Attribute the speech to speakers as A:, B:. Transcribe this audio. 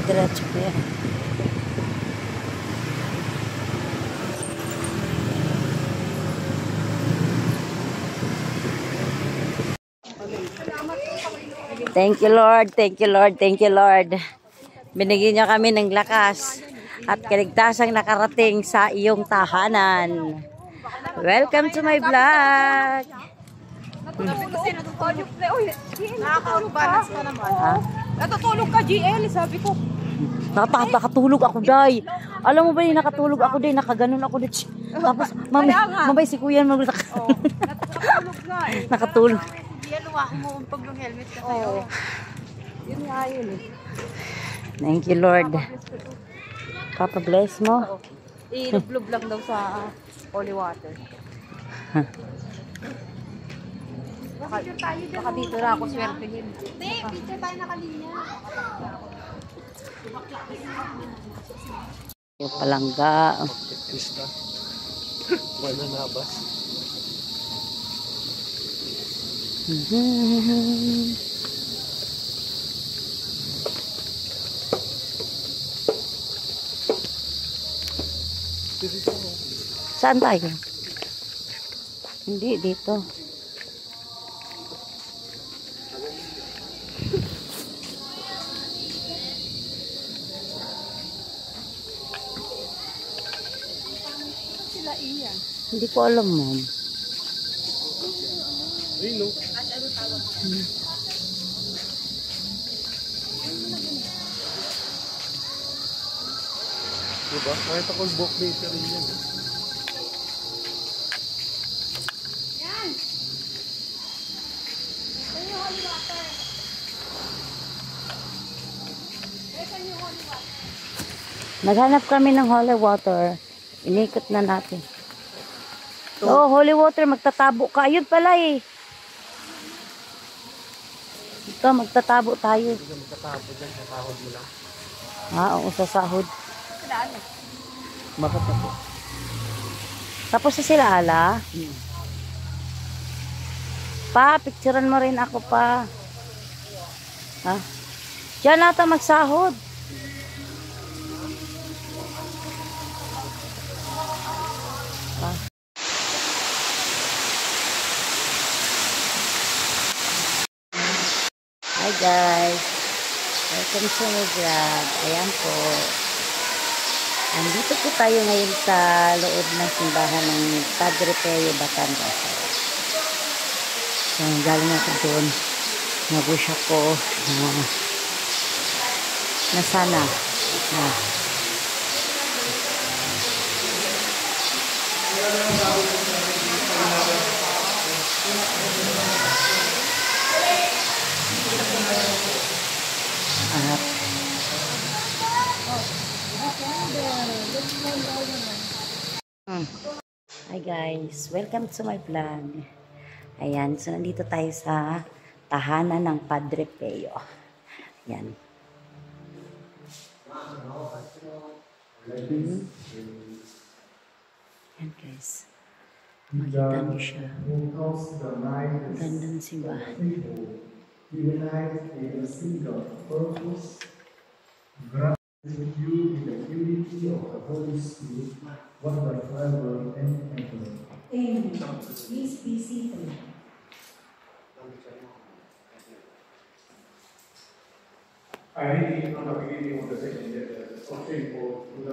A: dire-diretso ko yan. Thank you Lord, thank you Lord, thank you Lord. Binigyan niyo kami ng lakas at kaligtasang nakarating sa iyong tahanan. Welcome to my vlog.
B: Nakaka-balance ka naman. Natutulog ka, GL, sabi ko.
A: Nakatulog ako, day. Alam mo ba yung nakatulog ako, day? Nakaganon ako, day. Tapos, mamay si kuya
B: Natutulog nga eh.
A: nakatulog.
B: GL, huwag mo pag yung helmet ka sa'yo. Yun nga yun eh.
A: Thank you, Lord. Papa bless mo.
B: Ilublob lang daw sa holy water. Baka dito na ako swerte yun. Hindi, picture tayo na kalinya.
A: Yung palangga.
C: Wala nabas.
A: Saan tayo? Hindi, dito.
B: Sila iyan.
A: Hindi ko alam, ma'am.
C: Ay, no. Diba? Kahit ako book later rin yan.
A: Naghanap kami ng holy water. Inikot na natin. Oh, holy water, magtatabo ka. Ayun pala eh. Ito, magtatabo tayo.
C: Hindi ka magtatabo dyan sa sahod mo lang.
A: Oo, sa sahod.
B: Sila ano?
C: Makatabo.
A: Tapos na sila, ala. Pa, picturean mo rin ako pa. Ha? Diyan nata magsahod. Hi guys, welcome to my vlog. Ayan po, andito po tayo ngayon sa loob ng simbahan ng Padre Pio, Batangas. So, galing ako doon, nag-wish ako na sana Hi guys, welcome to my vlog. Ayan, so nandito tayo sa tahanan ng Padre Pio. Ayan. Ayan guys, makita niyo siya. Ang ganda ng simbahan.
D: Unite in a single purpose, granted you in the unity of the Holy Spirit, one by forever and ever.
A: Amen. Please be seated.
D: I read from the beginning of the second letter of St. Paul to the